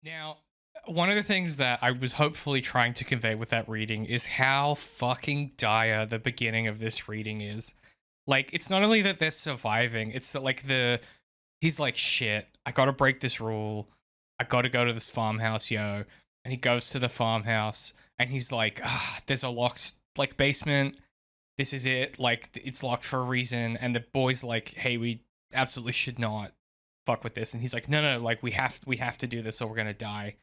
Now, one of the things that I was hopefully trying to convey with that reading is how fucking dire the beginning of this reading is. Like, it's not only that they're surviving, it's that, like, he's like, shit, I gotta break this rule. I gotta go to this farmhouse, yo. And he goes to the farmhouse, and he's like, there's a locked, like, basement. This is it. Like, it's locked for a reason. And the boy's like, hey, we absolutely should not fuck with this. And he's like, no, like, we have to do this or we're gonna die.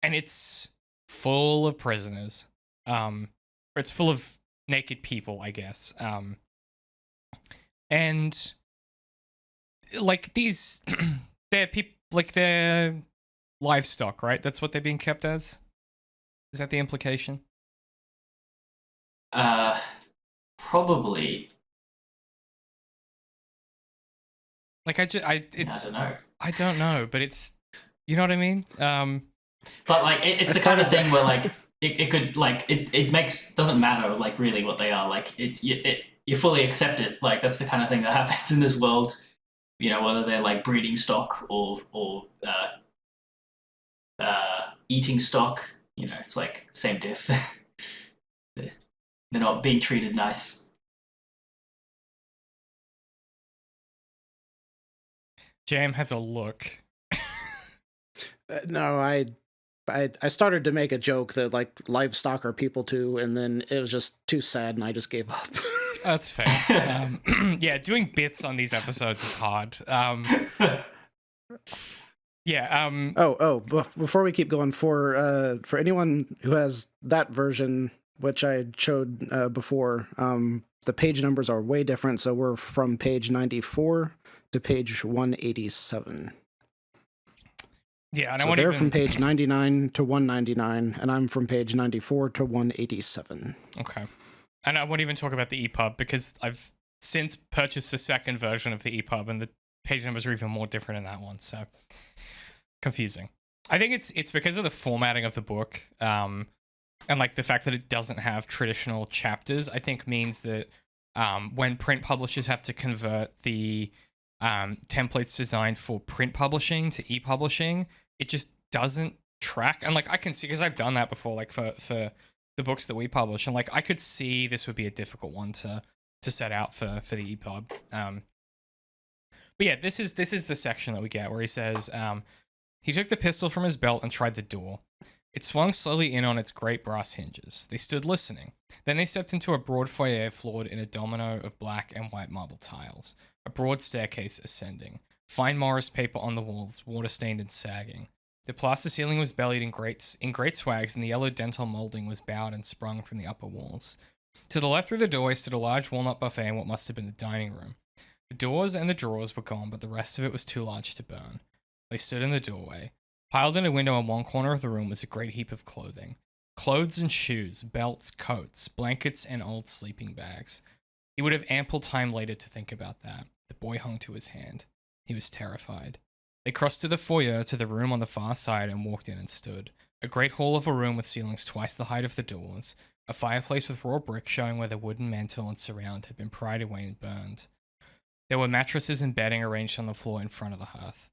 And it's full of prisoners. Or it's full of naked people, I guess. And like these, they're people, like they're livestock, right? That's what they're being kept as. Is that the implication? Probably. Like I don't know. I don't know, but it's, you know what I mean? But like, it's the kind of thing where like it could like it makes doesn't matter like really what they are. Like you fully accept it. Like that's the kind of thing that happens in this world. You know, whether they're like breeding stock or eating stock. You know, it's like same diff. They're not being treated nice. Jam has a look. No, I started to make a joke that like livestock are people too, and then it was just too sad, and I just gave up. That's fair. Yeah, doing bits on these episodes is hard. Yeah. Before we keep going, for anyone who has that version, which I showed before, the page numbers are way different. So we're from page 94 to page 187. Yeah, and so they're from page 99 to 199, and I'm from page 94 to 187. Okay. And I won't even talk about the EPUB because I've since purchased the second version of the EPUB, and the page numbers are even more different in that one. So confusing. I think it's because of the formatting of the book, and like the fact that it doesn't have traditional chapters. I think means that when print publishers have to convert the templates designed for print publishing to e-publishing, it just doesn't track. And like I can see, because I've done that before, like for the books that we publish, and like I could see this would be a difficult one to set out for the EPUB. But yeah, this is the section that we get where he says he took the pistol from his belt and tried the door. It swung slowly in on its great brass hinges. They stood listening. Then they stepped into a broad foyer floored in a domino of black and white marble tiles. A broad staircase ascending. Fine Morris paper on the walls, water-stained and sagging. The plaster ceiling was bellied in great swags, and the yellow dental molding was bowed and sprung from the upper walls. To the left through the doorway stood a large walnut buffet in what must have been the dining room. The doors and the drawers were gone, but the rest of it was too large to burn. They stood in the doorway. Piled in a window in one corner of the room was a great heap of clothing. Clothes and shoes, belts, coats, blankets, and old sleeping bags. He would have ample time later to think about that. The boy hung to his hand. He was terrified. They crossed to the foyer, to the room on the far side, and walked in and stood. A great hall of a room with ceilings twice the height of the doors. A fireplace with raw brick showing where the wooden mantel and surround had been pried away and burned. There were mattresses and bedding arranged on the floor in front of the hearth.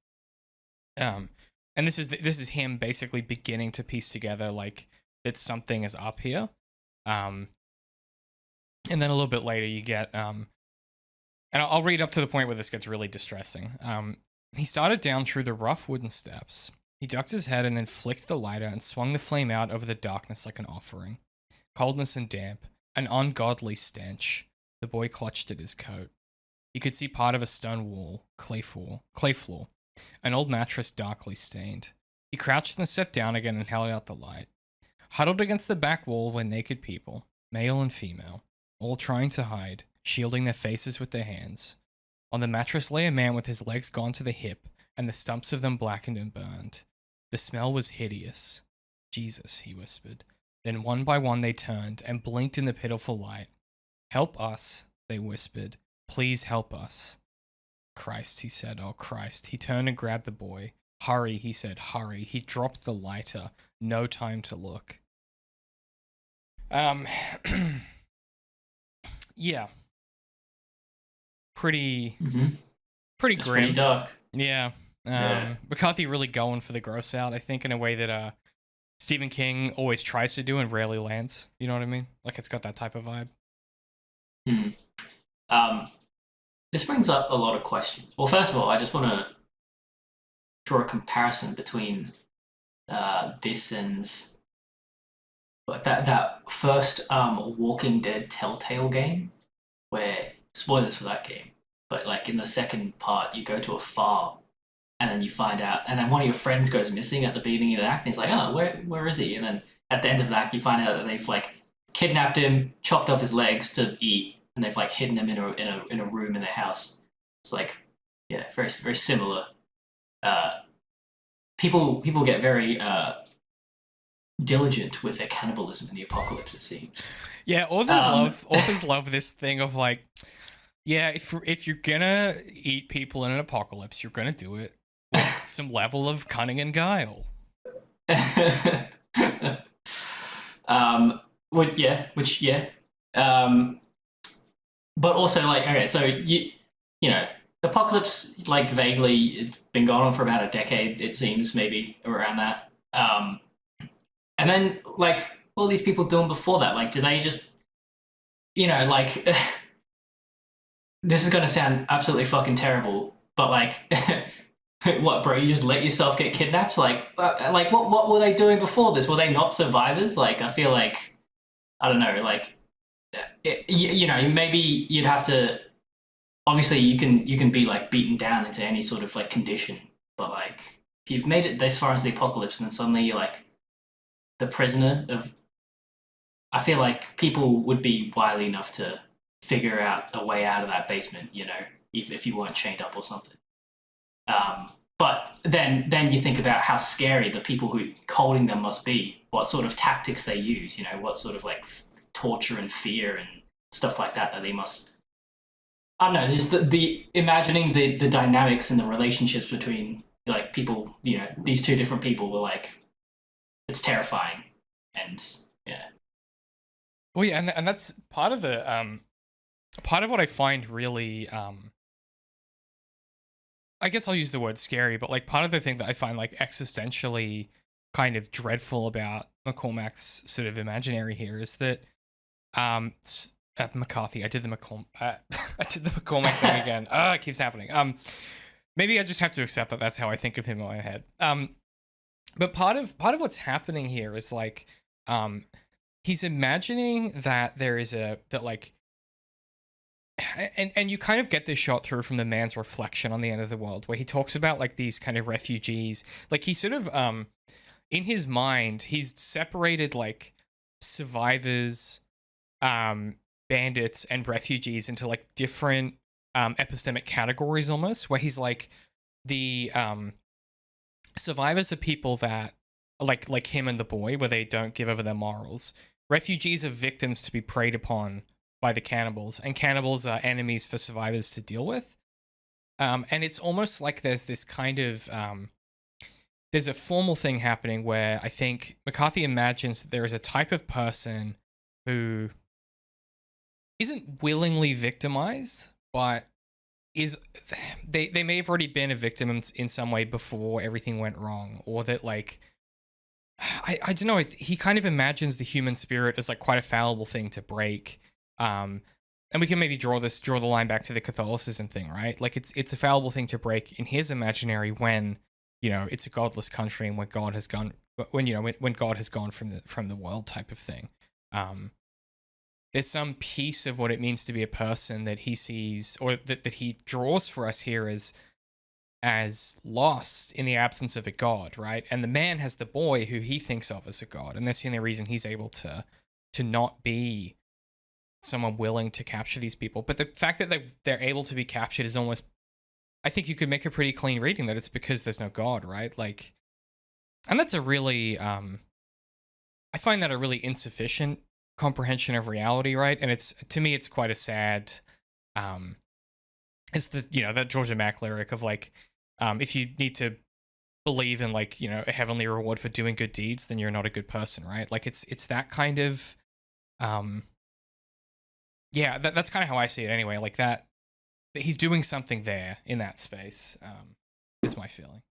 And this is him basically beginning to piece together like that something is up here. And then a little bit later you get and I'll read up to the point where this gets really distressing. He started down through the rough wooden steps. He ducked his head and then flicked the lighter and swung the flame out over the darkness like an offering. Coldness and damp, an ungodly stench. The boy clutched at his coat. He could see part of a stone wall, clay floor, an old mattress darkly stained. He crouched and stepped down again and held out the light. Huddled against the back wall were naked people, male and female, all trying to hide, shielding their faces with their hands. On the mattress lay a man with his legs gone to the hip, and the stumps of them blackened and burned. The smell was hideous. Jesus, he whispered. Then one by one they turned and blinked in the pitiful light. Help us, they whispered. Please help us. Christ, he said. Oh, Christ. He turned and grabbed the boy. Hurry, he said. Hurry. He dropped the lighter. No time to look. Yeah. Pretty grim. Pretty dark. Yeah. McCarthy really going for the gross out, I think, in a way that Stephen King always tries to do and rarely lands. You know what I mean? Like, it's got that type of vibe. This brings up a lot of questions. Well, first of all, I just want to draw a comparison between this and like that first Walking Dead Telltale game, where spoilers for that game, but like in the second part, you go to a farm and then you find out, and then one of your friends goes missing at the beginning of the act, and he's like, "Oh, where is he?" And then at the end of the act, you find out that they've like kidnapped him, chopped off his legs to eat, and they've like hidden him in a room in their house. It's like, yeah, very very similar. People get very diligent with their cannibalism in the apocalypse, it seems. Yeah, authors love this thing of like, yeah, if you're gonna eat people in an apocalypse, you're gonna do it with some level of cunning and guile. But also like, okay, so you know, apocalypse, like vaguely, it's been going on for about a decade, it seems, maybe around that. And then like all these people doing before that, like, do they just, like, this is gonna sound absolutely fucking terrible, but like, what, bro? You just let yourself get kidnapped? Like what were they doing before this? Were they not survivors? Like, I feel like, I don't know, like, maybe you'd have to. Obviously, you can be like beaten down into any sort of like condition, but like if you've made it this far into the apocalypse, and then suddenly you're like the prisoner of. I feel like people would be wily enough to figure out a way out of that basement, if you weren't chained up or something. But then you think about how scary the people who holding them must be, what sort of tactics they use, what sort of like torture and fear and stuff like that they must. I don't know, just the imagining the dynamics and the relationships between like people, these two different people were like, it's terrifying, and yeah. Well, yeah, and that's part of the part of what I find really I guess I'll use the word scary, but like part of the thing that I find like existentially kind of dreadful about McCormack's sort of imaginary here is that McCarthy, I did the McCormack thing again. It keeps happening. Maybe I just have to accept that that's how I think of him in my head. But part of what's happening here is like he's imagining that there is and you kind of get this shot through from the man's reflection on the end of the world, where he talks about like these kind of refugees. Like he sort of in his mind, he's separated like survivors, bandits, and refugees into like different epistemic categories almost, where he's like the survivors are people that like him and the boy, where they don't give over their morals. Refugees are victims to be preyed upon by the cannibals, and cannibals are enemies for survivors to deal with. And it's almost like there's this kind of there's a formal thing happening where I think McCarthy imagines that there is a type of person who isn't willingly victimized, but they may have already been a victim in some way before everything went wrong, or that like I don't know, he kind of imagines the human spirit as like quite a fallible thing to break. And we can maybe draw the line back to the Catholicism thing, right? Like it's a fallible thing to break in his imaginary when it's a godless country and when God has gone when God has gone from the world type of thing. There's some piece of what it means to be a person that he sees, or that he draws for us here as lost in the absence of a god, right? And the man has the boy who he thinks of as a god, and that's the only reason he's able to not be someone willing to capture these people. But the fact that they're able to be captured is almost, I think you could make a pretty clean reading that it's because there's no god, right? Like, and that's a really I find that a really insufficient comprehension of reality, right? And to me it's quite a sad it's the that Georgia Mack lyric of like if you need to believe in like a heavenly reward for doing good deeds, then you're not a good person, right? Like it's that kind of that's kind of how I see it anyway, like that he's doing something there in that space. is my feeling.